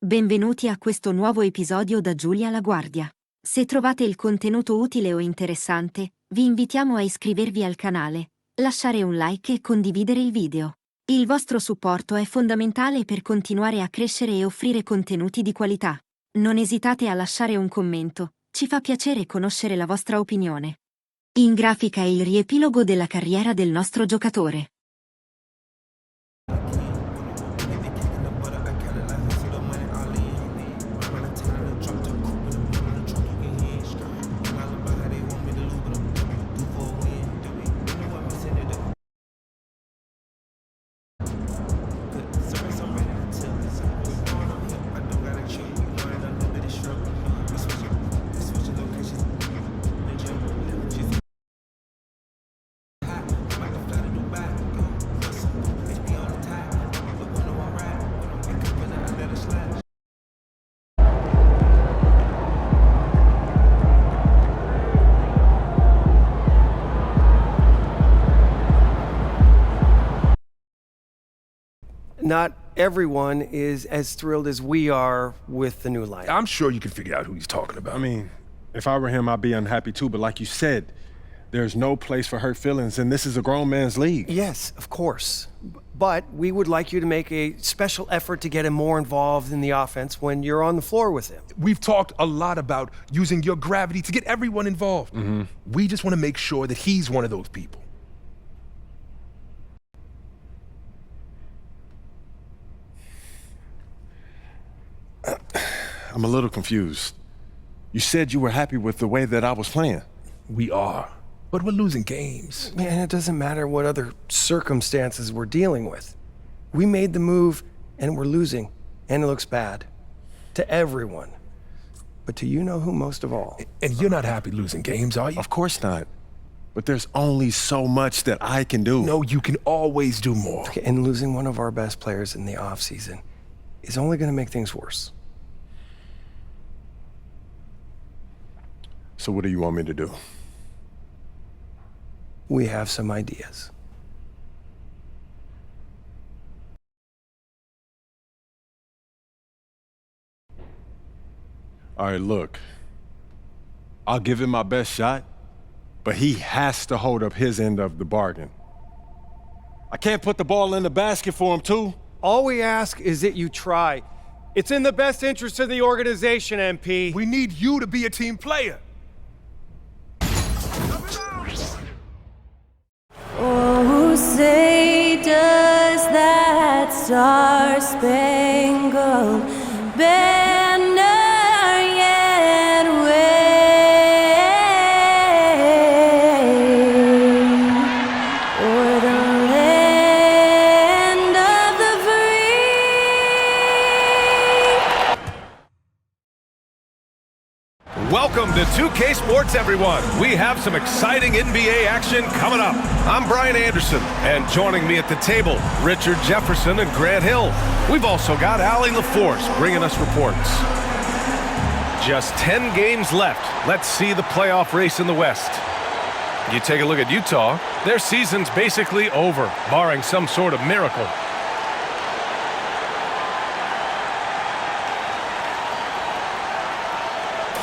Benvenuti a questo nuovo episodio da Giulia La Guardia. Se trovate il contenuto utile o interessante, vi invitiamo a iscrivervi al canale, lasciare un like e condividere il video. Il vostro supporto è fondamentale per continuare a crescere e offrire contenuti di qualità. Non esitate a lasciare un commento, ci fa piacere conoscere la vostra opinione. In grafica è il riepilogo della carriera del nostro giocatore. Not everyone is as thrilled as we are with the new lineup. I'm sure you can figure out who he's talking about. I mean, if I were him, I'd be unhappy too, but like you said, there's no place for hurt feelings, and this is a grown man's league. Yes, of course. But we would like you to make a special effort to get him more involved in the offense when you're on the floor with him. We've talked a lot about using your gravity to get everyone involved. We just want to make sure that he's one of those people. I'm a little confused. You said you were happy with the way that I was playing. We are, but we're losing games. Man, it doesn't matter what other circumstances we're dealing with. We made the move, and we're losing, and it looks bad. To everyone. But to you-know-who most of all. And you're not happy losing games, are you? Of course not. But there's only so much that I can do. No, you can always do more. Okay, and losing one of our best players in the off-season is only going to make things worse. So what do you want me to do? We have some ideas. All right, look. I'll give him my best shot, but he has to hold up his end of the bargain. I can't put the ball in the basket for him, too. All we ask is that you try. It's in the best interest of the organization, MP. We need you to be a team player. Oh, say does that star-spangled banner yet wave o'er the land of the free? Welcome to 2K Sports, everyone. We have some exciting NBA action coming up. I'm Brian Anderson, and joining me at the table, Richard Jefferson and Grant Hill. We've also got Allie LaForce bringing us reports. Just 10 games left. Let's see the playoff race in the West. You take a look at Utah, their season's basically over, barring some sort of miracle.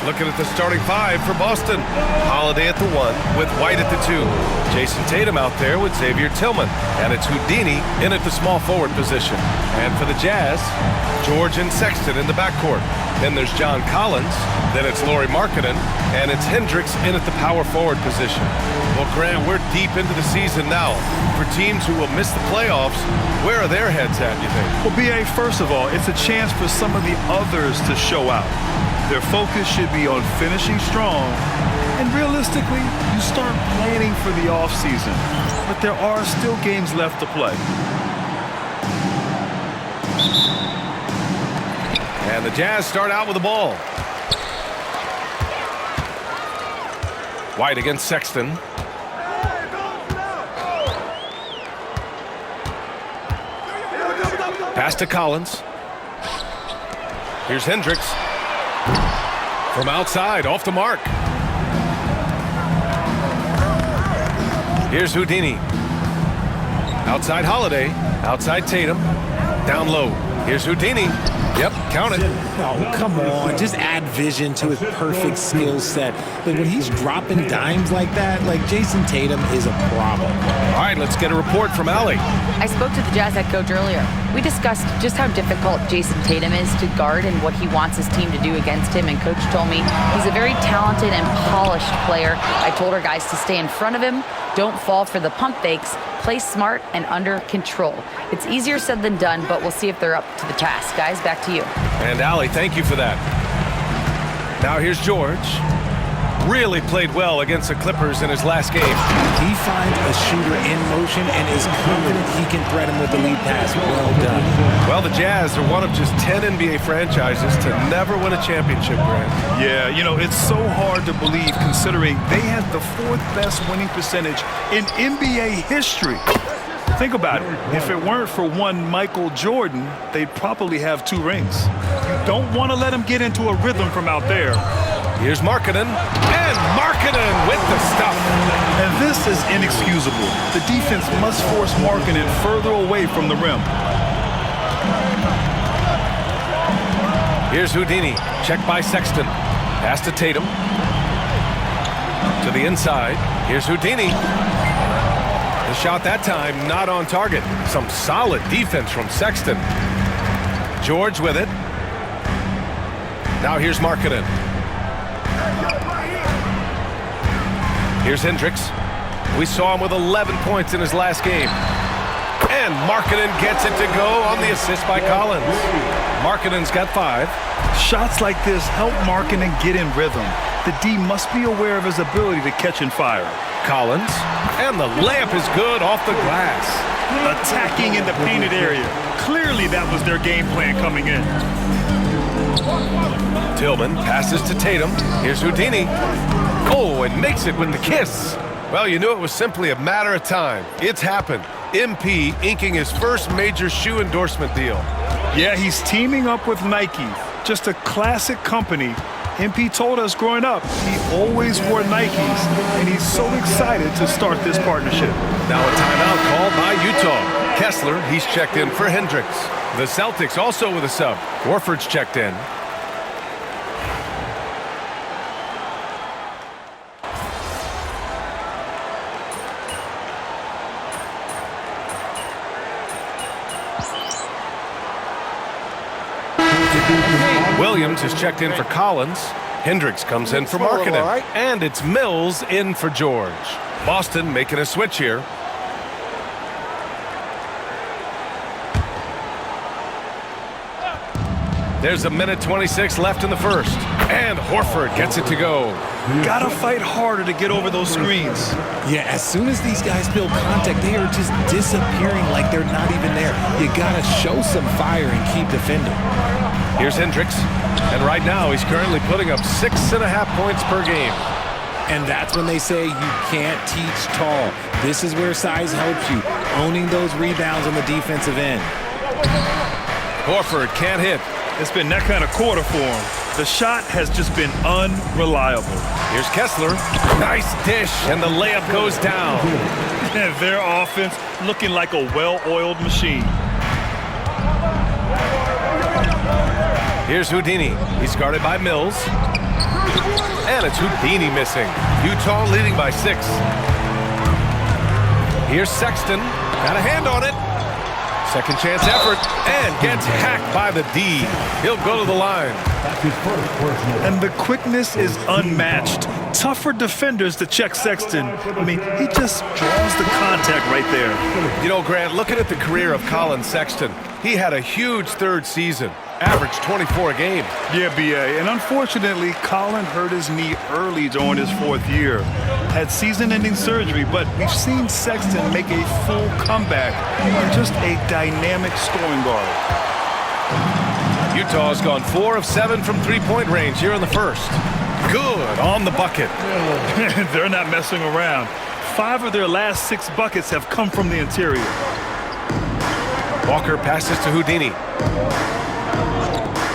Looking at the starting five for Boston. Holiday at the 1 with White at the 2. Jason Tatum out there with Xavier Tillman. And it's Houdini in at the small forward position. And for the Jazz, George and Sexton in the backcourt. Then there's John Collins. Then it's Lauri Markkanen. And it's Hendricks in at the power forward position. Well, Grant, we're deep into the season now. For teams who will miss the playoffs, where are their heads at, you think? Well, BA, first of all, it's a chance for some of the others to show out. Their focus should be on finishing strong, and realistically, you start planning for the offseason. But there are still games left to play. And the Jazz start out with the ball. White against Sexton. Pass to Collins. Here's Hendricks. From outside, off the mark. Here's Houdini. Outside Holiday. Outside Tatum. Down low. Here's Houdini. Yep, count it. Oh, come on. Just add vision to his perfect skill set. Like, when he's dropping dimes like that, like, Jason Tatum is a problem. All right, let's get a report from Allie. I spoke to the Jazz head coach earlier. We discussed just how difficult Jason Tatum is to guard and what he wants his team to do against him, and coach told me he's a very talented and polished player. I told our guys to stay in front of him, don't fall for the pump fakes, play smart and under control. It's easier said than done, but we'll see if they're up to the task. Guys, back to you. And Allie, thank you for that. Now here's George. Really played well against the Clippers in his last game. He finds a shooter in motion and is confident he can threat him with the lead pass. Well done. Well, the Jazz are one of just 10 NBA franchises to never win a championship, Grant. Yeah, you know, it's so hard to believe considering they had the 4th best winning percentage in NBA history. Think about it. If it weren't for one Michael Jordan, they'd probably have 2 rings. You don't want to let him get into a rhythm from out there. Here's Markkanen, and Markkanen with the stuff. And this is inexcusable. The defense must force Markkanen further away from the rim. Here's Houdini, checked by Sexton. Pass to Tatum. To the inside. Here's Houdini. The shot that time not on target. Some solid defense from Sexton. George with it. Now here's Markkanen. Here's Hendricks. We saw him with 11 points in his last game. And Markkanen gets it to go on the assist by Collins. Markkanen's got 5. Shots like this help Markkanen get in rhythm. The D must be aware of his ability to catch and fire. Collins. And the layup is good off the glass. Attacking in the painted area. Clearly that was their game plan coming in. Tillman passes to Tatum. Here's Houdini. Oh, and makes it with the kiss. Well, you knew it was simply a matter of time. It's happened. MP inking his first major shoe endorsement deal. Yeah, he's teaming up with Nike. Just a classic company. MP told us growing up, he always wore Nikes, and he's so excited to start this partnership. Now a timeout called by Utah. Kessler, he's checked in for Hendricks. The Celtics also with a sub. Warford's checked in. Williams is checked in for Collins. Hendricks comes in for Markkanen. And it's Mills in for George. Boston making a switch here. There's a minute 26 left in the first. And Horford gets it to go. Gotta fight harder to get over those screens. Yeah, as soon as these guys feel contact, they are just disappearing like they're not even there. You gotta show some fire and keep defending. Here's Hendricks. And right now, he's currently putting up 6.5 points per game. And that's when they say you can't teach tall. This is where size helps you, owning those rebounds on the defensive end. Horford can't hit. It's been that kind of quarter for him. The shot has just been unreliable. Here's Kessler. Nice dish, and the layup goes down. And their offense looking like a well-oiled machine. Here's Houdini. He's guarded by Mills. And it's Houdini missing. Utah leading by 6. Here's Sexton. Got a hand on it. Second chance effort. And gets hacked by the D. He'll go to the line. And the quickness is unmatched. Tough for defenders to check Sexton. I mean, he just draws the contact right there. You know, Grant, looking at the career of Colin Sexton, he had a huge third season. Averaged 24 a game. Yeah, B.A. And unfortunately, Colin hurt his knee early during his 4th year. Had season-ending surgery, but we've seen Sexton make a full comeback and just a dynamic scoring guard. Utah's gone 4 of 7 from three-point range here in the first. Good on the bucket. They're not messing around. 5 of their last 6 buckets have come from the interior. Walker passes to Houdini.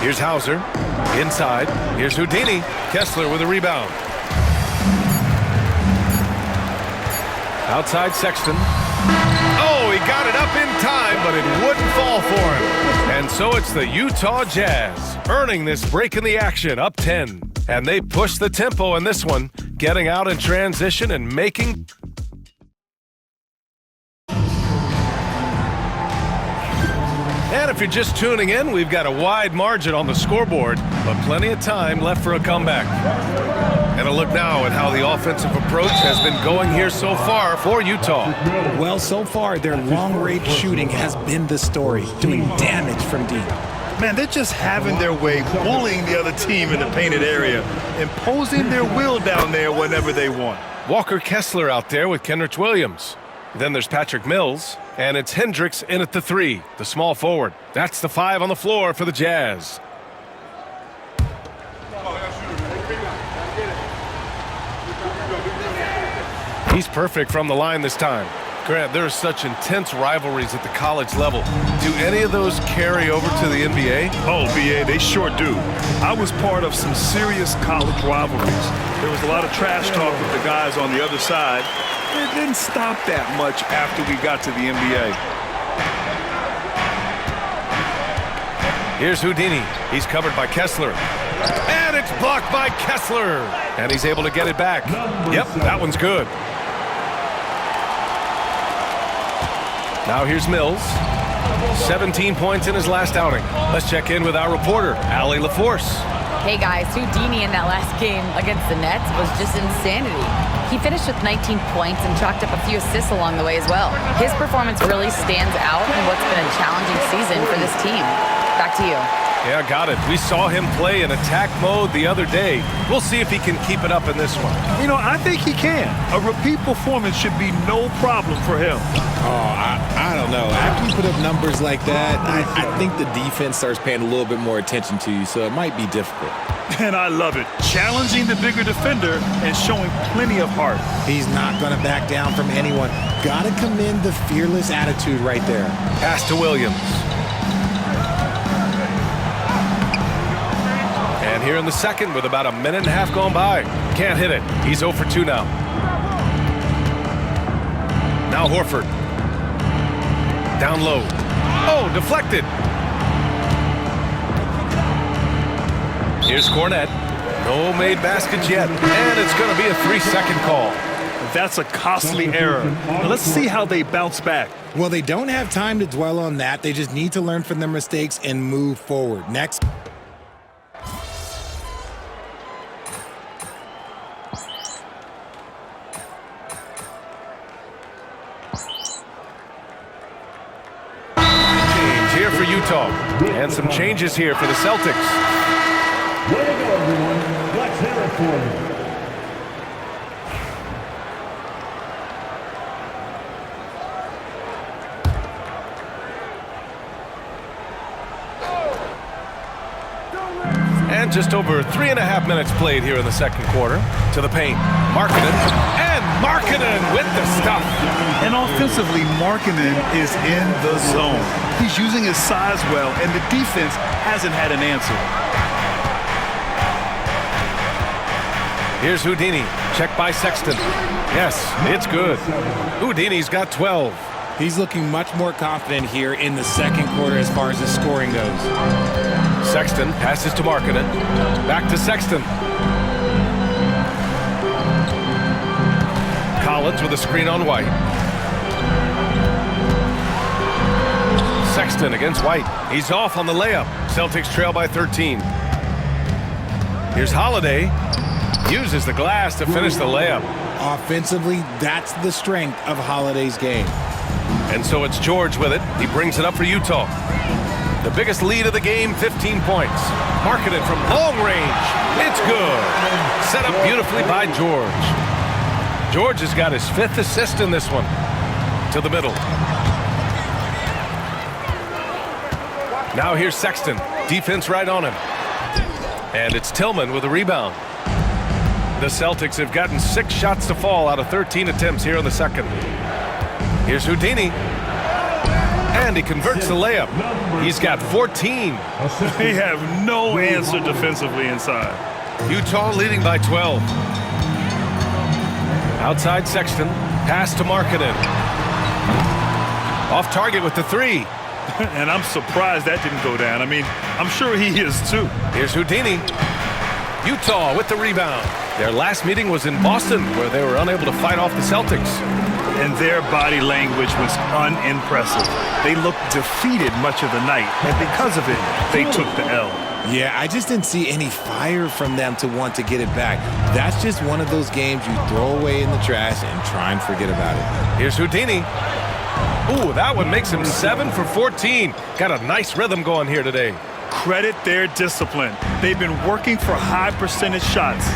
Here's Hauser. Inside. Here's Houdini. Kessler with a rebound. Outside Sexton. Oh, he got it up in time, but it wouldn't fall for him. And So it's the Utah Jazz earning this break in the action, up 10. And they push the tempo in this one, getting out in transition and making... And if you're just tuning in, we've got a wide margin on the scoreboard, but plenty of time left for a comeback. And a look now at how the offensive approach has been going here so far for Utah. Well, so far, their long-range shooting has been the story, doing damage from deep. Man, they're just having their way, bullying the other team in the painted area, imposing their will down there whenever they want. Walker Kessler out there with Kenrich Williams. Then there's Patrick Mills, and it's Hendricks in at the 3, the small forward. That's the 5 on the floor for the Jazz. He's perfect from the line this time. Grant, there are such intense rivalries at the college level. Do any of those carry over to the NBA? Oh, BA, they sure do. I was part of some serious college rivalries. There was a lot of trash talk with the guys on the other side. It didn't stop that much after we got to the NBA. Here's Houdini. He's covered by Kessler. And it's blocked by Kessler. And he's able to get it back. Yep, that one's good. Now here's Mills. 17 points in his last outing. Let's check in with our reporter, Allie LaForce. Hey guys, Houdini in that last game against the Nets was just insanity. He finished with 19 points and chalked up a few assists along the way as well. His performance really stands out in what's been a challenging season for this team. Back to you. Yeah, got it. We saw him play in attack mode the other day. We'll see if he can keep it up in this one. You know, I think he can. A repeat performance should be no problem for him. Oh, I don't know. After you put up numbers like that, I think the defense starts paying a little bit more attention to you, so it might be difficult. And I love it. Challenging the bigger defender and showing plenty of heart. He's not going to back down from anyone. Got to commend the fearless attitude right there. Pass to Williams. And here in the second with about a minute and a half gone by. Can't hit it. He's 0 for 2 now. Now Horford. Down low. Oh, deflected. Here's Cornette. No made baskets yet. And it's going to be a 3-second call. That's a costly error. Now let's see how they bounce back. Well, they don't have time to dwell on that. They just need to learn from their mistakes and move forward. Next. Here for Utah. And some changes here for the Celtics. Way to go, everyone. Let's hear it for you. And just over 3.5 minutes played here in the second quarter. To the paint. Markkanen. And Markkanen with the stuff. And offensively, Markkanen is in the zone. He's using his size well, and the defense hasn't had an answer. Here's Houdini. Checked by Sexton. Yes, it's good. Houdini's got 12. He's looking much more confident here in the second quarter as far as his scoring goes. Sexton passes to Markkanen. Back to Sexton. Collins with a screen on White. Sexton against White. He's off on the layup. Celtics trail by 13. Here's Holiday. Uses the glass to finish the layup. Offensively, that's the strength of Holiday's game. And so it's George with it. He brings it up for Utah. The biggest lead of the game, 15 points. Markkanen from long range. It's good. Set up beautifully by George. George has got his 5th assist in this one. To the middle. Now here's Sexton. Defense right on him. And it's Tillman with a rebound. The Celtics have gotten 6 shots to fall out of 13 attempts here in the second. Here's Houdini. And he converts the layup. He's got 14. They have no answer defensively inside. Utah leading by 12. Outside Sexton. Pass to Markkanen. Off target with the 3. And I'm surprised that didn't go down. I mean, I'm sure he is too. Here's Houdini. Utah with the rebound. Their last meeting was in Boston, where they were unable to fight off the Celtics. And their body language was unimpressive. They looked defeated much of the night, and because of it, they took the L. Yeah, I just didn't see any fire from them to want to get it back. That's just one of those games you throw away in the trash and try and forget about it. Here's Houdini. Ooh, that one makes him 7 for 14. Got a nice rhythm going here today. Credit their discipline. They've been working for high percentage shots.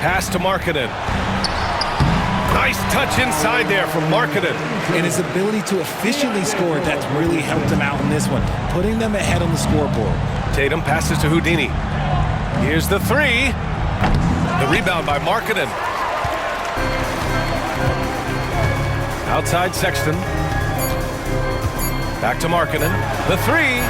Pass to Markkanen. Nice touch inside there from Markkanen. And his ability to efficiently score, that's really helped him out in this one, putting them ahead on the scoreboard. Tatum passes to Houdini. Here's the three. The rebound by Markkanen. Outside Sexton. Back to Markkanen. The three.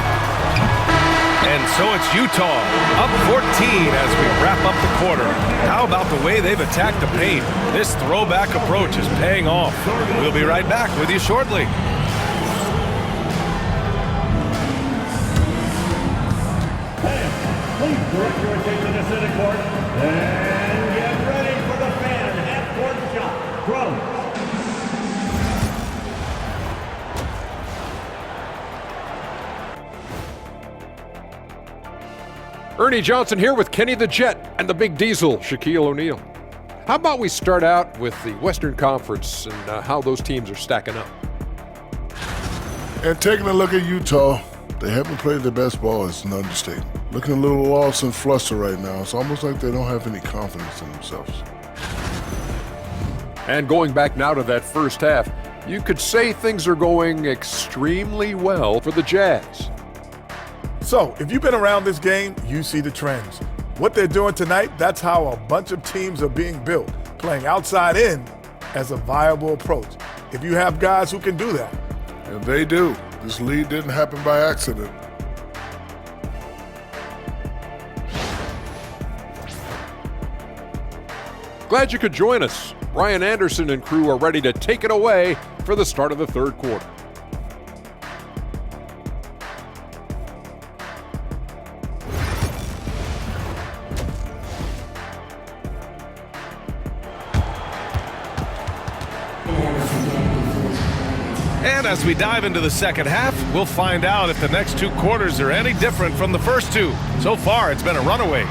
And so it's Utah, up 14 as we wrap up the quarter. How about the way they've attacked the paint? This throwback approach is paying off. We'll be right back with you shortly. Please direct your attention to center court and get ready for the fan half-court shot from Ernie Johnson here with Kenny the Jet and the Big Diesel, Shaquille O'Neal. How about we start out with the Western Conference and how those teams are stacking up? And taking a look at Utah, they haven't played their best ball as an understatement. Looking a little lost and flustered right now. It's almost like they don't have any confidence in themselves. And going back now to that first half, you could say things are going extremely well for the Jazz. So, if you've been around this game, you see the trends. What they're doing tonight, that's how a bunch of teams are being built, playing outside in as a viable approach. If you have guys who can do that. And they do. This lead didn't happen by accident. Glad you could join us. Ryan Anderson and crew are ready to take it away for the start of the third quarter. And as we dive into the second half, we'll find out if the next two quarters are any different from the first two. So far, it's been a runaway.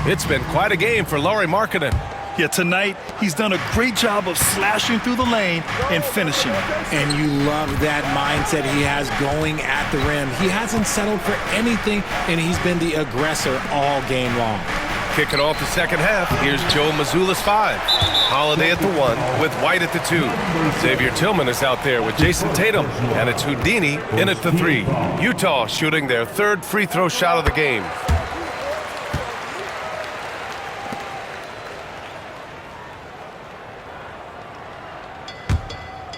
It's been quite a game for Lauri Markkanen. Yeah, tonight, he's done a great job of slashing through the lane and finishing. And you love that mindset he has going at the rim. He hasn't settled for anything, and he's been the aggressor all game long. Kicking off the second half, here's Joe Mazzulla's 5. Holiday at the 1 with White at the 2. Xavier Tillman is out there with Jason Tatum, and it's Houdini in at the 3. Utah shooting their third free throw shot of the game.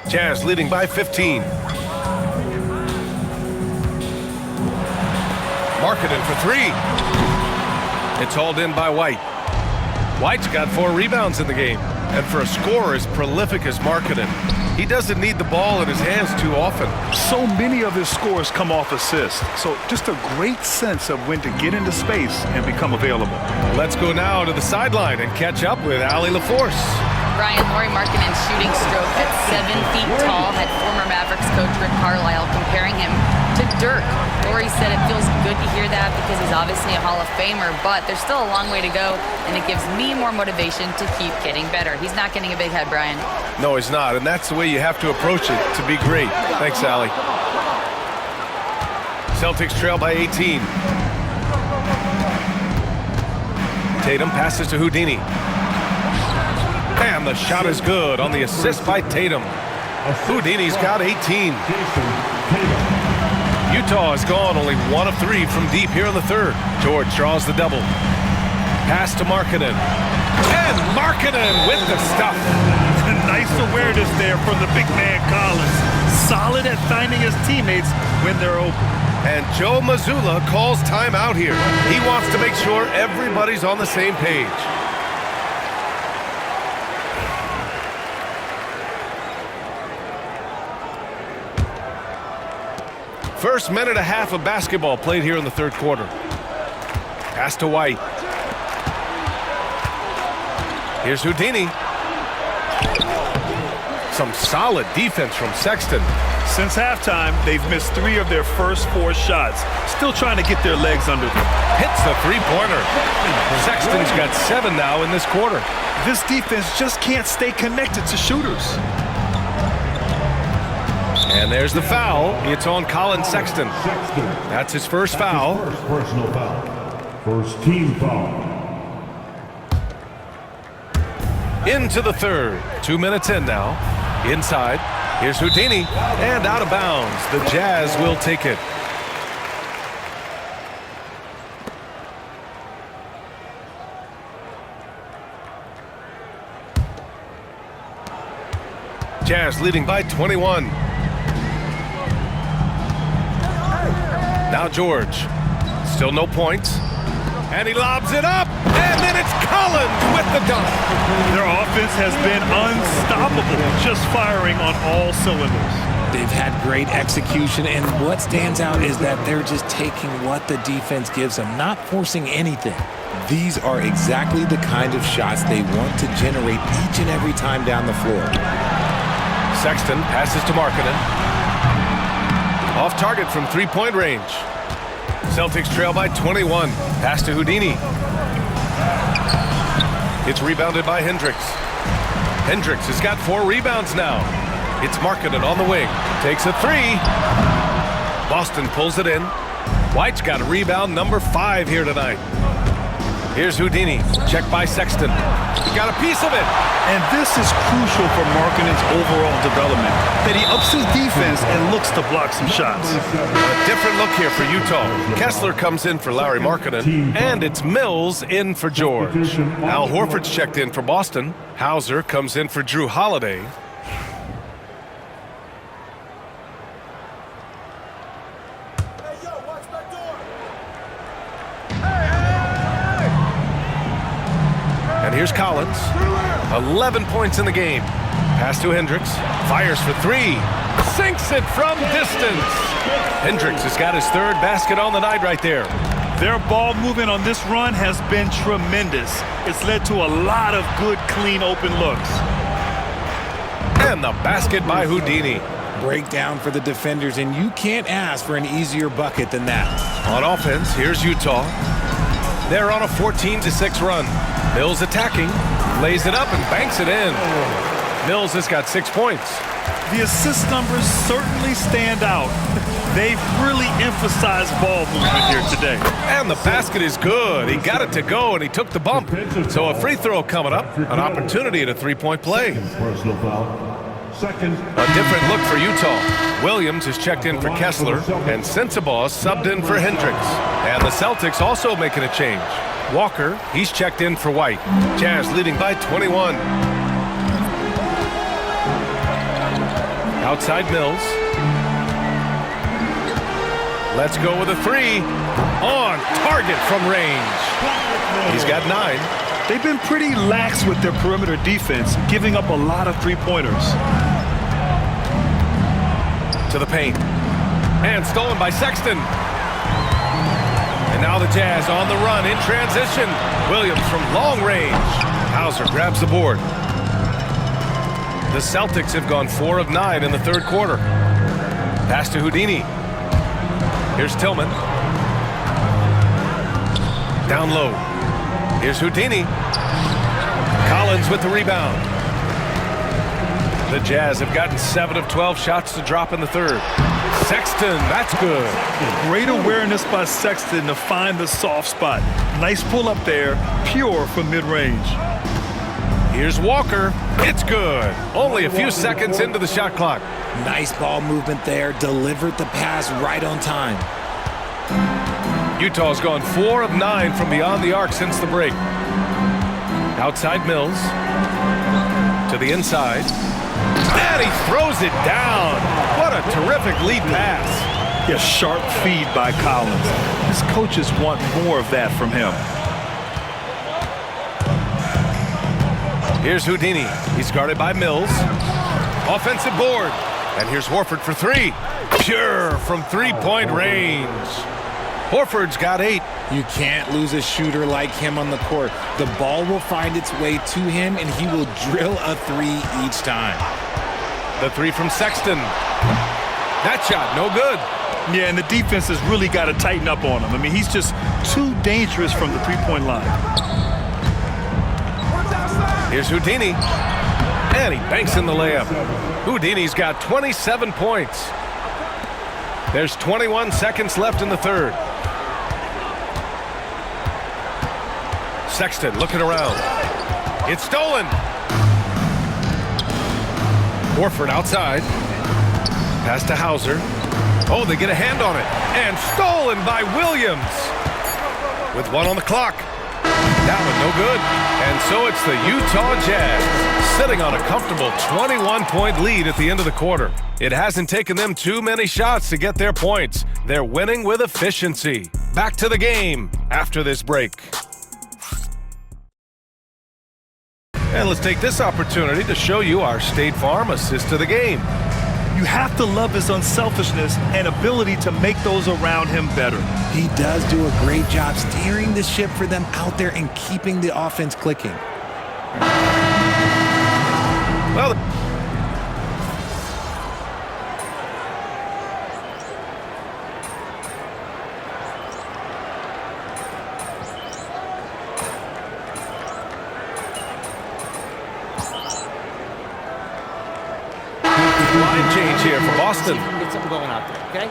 Jazz leading by 15. Markkanen for 3. It's hauled in by White. White's got 4 rebounds in the game. And for a scorer as prolific as Markkanen, he doesn't need the ball in his hands too often. So many of his scores come off assists. So just a great sense of when to get into space and become available. Let's go now to the sideline and catch up with Allie LaForce. Brian, Lauri Markkanen's shooting stroke at 7 feet tall had former Mavericks coach Rick Carlisle comparing him to Dirk. Lauri said it feels good to hear that because he's obviously a Hall of Famer, but there's still a long way to go, and it gives me more motivation to keep getting better. He's not getting a big head, Brian. No, he's not, and that's the way you have to approach it to be great. Thanks, Allie. Celtics trail by 18. Tatum passes to Houdini. And the shot is good on the assist by Tatum. Houdini's got 18. Utah has gone only 1 of 3 from deep here in the third. George draws the double. Pass to Markkanen. And Markkanen with the stuff. Nice awareness there from the big man Collins. Solid at finding his teammates when they're open. And Joe Mazzulla calls timeout here. He wants to make sure everybody's on the same page. First minute and a half of basketball played here in the third quarter. Pass to White. Here's Houdini. Some solid defense from Sexton. Since halftime, they've missed 3 of their first 4 shots. Still trying to get their legs under them. Hits the three-pointer. Sexton's got 7 now in this quarter. This defense just can't stay connected to shooters. And there's the foul. It's on Colin Sexton. That's his first foul. First personal foul. First team foul. Into the third. 2 minutes in now. Inside. Here's Houdini. And out of bounds. The Jazz will take it. Jazz leading by 21. Now George. Still no points. And he lobs it up. And then it's Collins with the dunk. Their offense has been unstoppable, just firing on all cylinders. They've had great execution, and what stands out is that they're just taking what the defense gives them, not forcing anything. These are exactly the kind of shots they want to generate each and every time down the floor. Sexton passes to Markkanen. Off target from three-point range. Celtics trail by 21. Pass to Houdini. It's rebounded by Hendricks. Hendricks has got 4 rebounds now. It's Markkanen on the wing. Takes a 3. Boston pulls it in. White's got a rebound number 5 here tonight. Here's Houdini. Checked by Sexton. He got a piece of it. And this is crucial for Markkanen's overall development, that he ups his defense and looks to block some shots. A different look here for Utah. Kessler comes in for Larry Markkanen, and it's Mills in for George. Al Horford's checked in for Boston. Hauser comes in for Drew Holiday. And here's Collins. 11 points in the game. Pass to Hendricks. Fires for 3. Sinks it from distance. Hendricks has got his 3rd basket on the night right there. Their ball movement on this run has been tremendous. It's led to a lot of good, clean, open looks. And the basket by Houdini. Breakdown for the defenders, and you can't ask for an easier bucket than that. On offense, here's Utah. They're on a 14-6 run. Mills attacking, lays it up and banks it in. Mills has got 6 points. The assist numbers certainly stand out. They've really emphasized ball movement here today. And the basket is good. He got it to go and he took the bump. So a free throw coming up, an opportunity at a 3-point play. Personal foul. Second. A different look for Utah. Williams is checked in for Kessler, and Sensabaugh subbed in for Hendricks. And the Celtics also making a change. Walker, he's checked in for White. Jazz leading by 21. Outside Mills. Let's go with a 3. On target from range. He's got 9. They've been pretty lax with their perimeter defense, giving up a lot of three-pointers. To the paint. And stolen by Sexton. And now the Jazz on the run in transition. Williams from long range. Hauser grabs the board. The Celtics have gone 4 of 9 in the third quarter. Pass to Houdini. Here's Tillman. Down low. Here's Houdini. Collins with the rebound. The Jazz have gotten 7 of 12 shots to drop in the third. Sexton, that's good. Great awareness by Sexton to find the soft spot. Nice pull up there, pure from mid-range. Here's Walker. It's good. Only a few seconds into the shot clock. Nice ball movement there. Delivered the pass right on time. Utah's gone 4 of 9 from beyond the arc since the break. Outside Mills. To the inside. And he throws it down. What a terrific lead pass. A sharp feed by Collins. His coaches want more of that from him. Here's Houdini. He's guarded by Mills. Offensive board. And here's Horford for 3. pure from three-point range. Horford's got 8. You can't lose a shooter like him on the court. The ball will find its way to him, and he will drill a 3 each time. The 3 from Sexton. That shot, no good. Yeah, and the defense has really got to tighten up on him. I mean, he's just too dangerous from the three-point line. Here's Houdini. And he banks in the layup. Houdini's got 27 points. There's 21 seconds left in the third. Sexton looking around. It's stolen. Horford outside. Pass to Hauser. Oh, they get a hand on it. And stolen by Williams. With 1 on the clock. That one no good. And so it's the Utah Jazz sitting on a comfortable 21-point lead at the end of the quarter. It hasn't taken them too many shots to get their points. They're winning with efficiency. Back to the game after this break. And let's take this opportunity to show you our State Farm assist to the game. You have to love his unselfishness and ability to make those around him better. He does do a great job steering the ship for them out there and keeping the offense clicking. Well, line change here for Boston. Get something going out there, okay?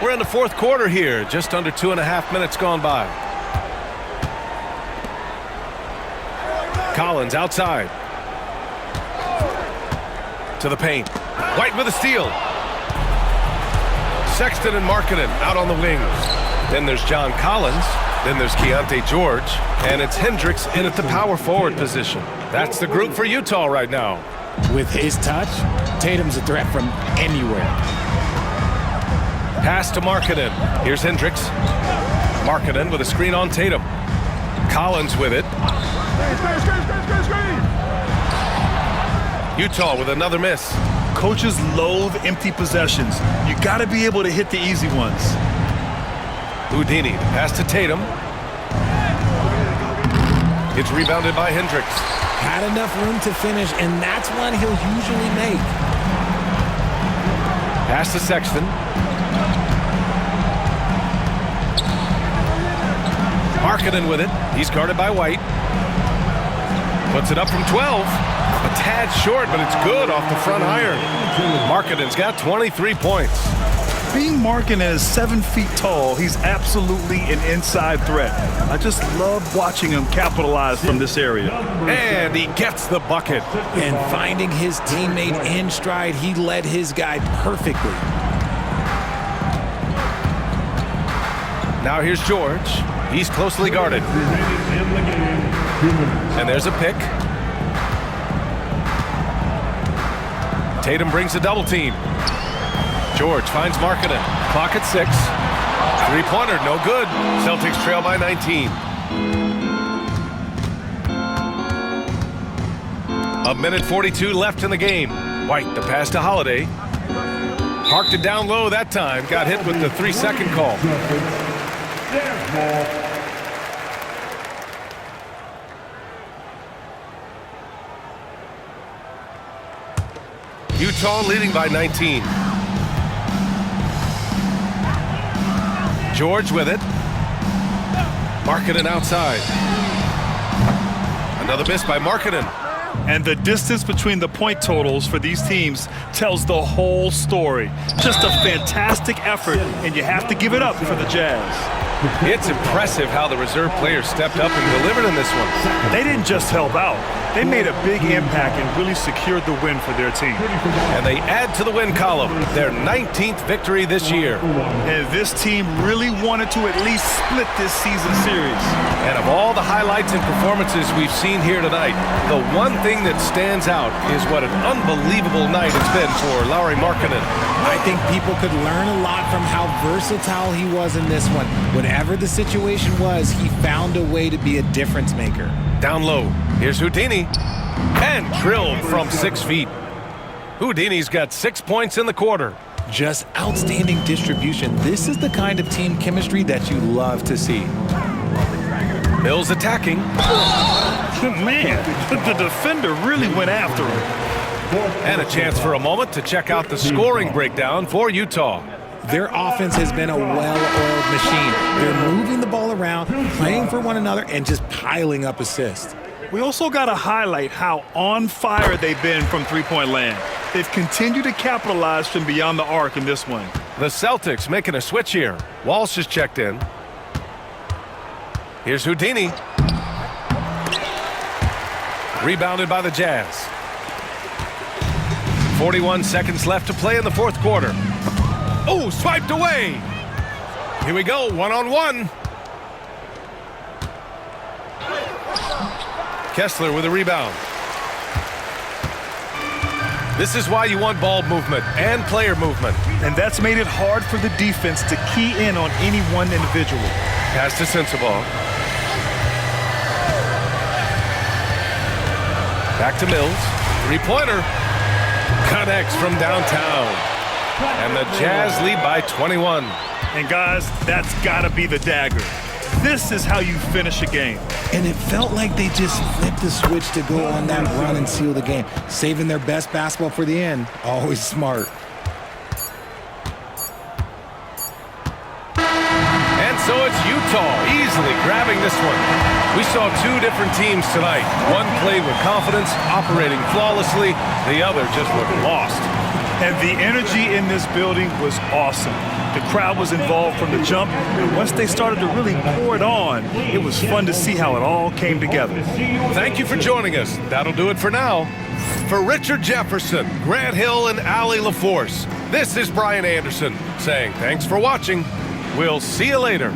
We're in the fourth quarter here, just under 2.5 minutes gone by. Collins outside. To the paint. White with a steal. Sexton and Markkanen out on the wings. Then there's John Collins. Then there's Keontae George. And it's Hendricks in at the power forward position. That's the group for Utah right now. With his touch, Tatum's a threat from anywhere. Pass to Markkanen. Here's Hendricks. Markkanen with a screen on Tatum. Collins with it. Utah with another miss. Coaches loathe empty possessions. You got to be able to hit the easy ones. Houdini, pass to Tatum. It's rebounded by Hendricks. Had enough room to finish, and that's one he'll usually make. Pass to Sexton. Markkanen with it. He's guarded by White. Puts it up from 12. A tad short, but it's good off the front iron. Markkanen's got 23 points. Being Markkanen is 7 feet tall, he's absolutely an inside threat. I just love watching him capitalize from this area. And he gets the bucket. And finding his teammate in stride, he led his guy perfectly. Now here's George. He's closely guarded. And there's a pick. Tatum brings a double team. George finds Markkanen. Clock at 6. Three-pointer, no good. Celtics trail by 19. A minute 42 left in the game. White, the pass to Holiday. Parked it down low that time. Got hit with the 3-second call. Utah leading by 19. George with it. Markkanen outside. Another miss by Markkanen. And the distance between the point totals for these teams tells the whole story. Just a fantastic effort, and you have to give it up for the Jazz. It's impressive how the reserve players stepped up and delivered in this one. They didn't just help out. They made a big impact and really secured the win for their team. And they add to the win column, their 19th victory this year. And this team really wanted to at least split this season series. And of all the highlights and performances we've seen here tonight, the one thing that stands out is what an unbelievable night it's been for Lauri Markkanen. I think people could learn a lot from how versatile he was in this one. Whatever Whatever the situation was, he found a way to be a difference maker. Down low. Here's Houdini. And drilled from 6 feet. Houdini's got 6 points in the quarter. Just outstanding distribution. This is the kind of team chemistry that you love to see. Mills attacking. Man, the defender really went after him. And a chance for a moment to check out the scoring breakdown for Utah. Their offense has been a well-oiled machine. They're moving the ball around, playing for one another, and just piling up assists. We also got to highlight how on fire they've been from three-point land. They've continued to capitalize from beyond the arc in this one. The Celtics making a switch here. Walsh is checked in. Here's Houdini. Rebounded by the Jazz. 41 seconds left to play in the fourth quarter. Oh, swiped away. Here we go, one-on-one. Kessler with a rebound. This is why you want ball movement and player movement. And that's made it hard for the defense to key in on any one individual. Pass to Sensabaugh. Back to Mills. Three-pointer. Connects from downtown. And the Jazz lead by 21. And guys, that's got to be the dagger. This is how you finish a game. And it felt like they just flipped the switch to go on that run and seal the game. Saving their best basketball for the end. Always smart. And so it's Utah easily grabbing this one. We saw two different teams tonight. One played with confidence, operating flawlessly. The other just looked lost. And the energy in this building was awesome. The crowd was involved from the jump, and once they started to really pour it on, it was fun to see how it all came together. Thank you for joining us. That'll do it for now. For Richard Jefferson, Grant Hill, and Allie LaForce, this is Brian Anderson saying thanks for watching. We'll see you later.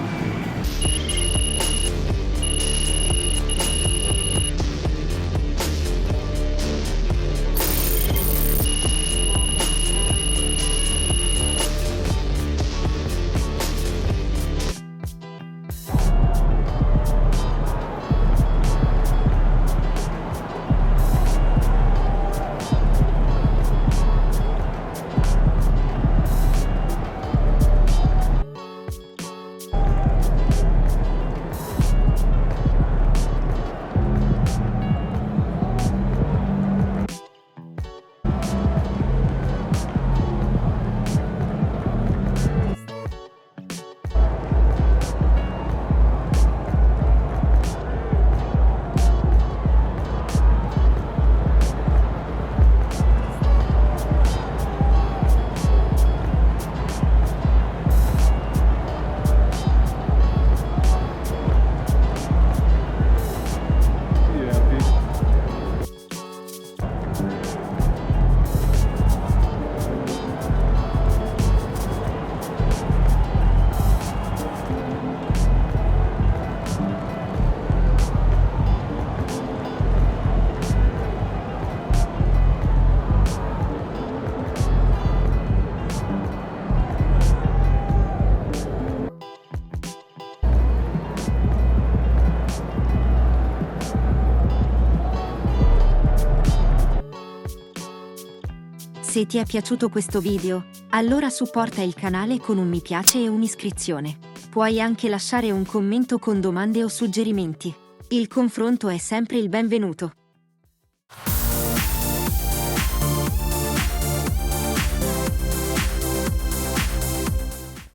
Se ti è piaciuto questo video, allora supporta il canale con un mi piace e un'iscrizione. Puoi anche lasciare un commento con domande o suggerimenti. Il confronto è sempre il benvenuto.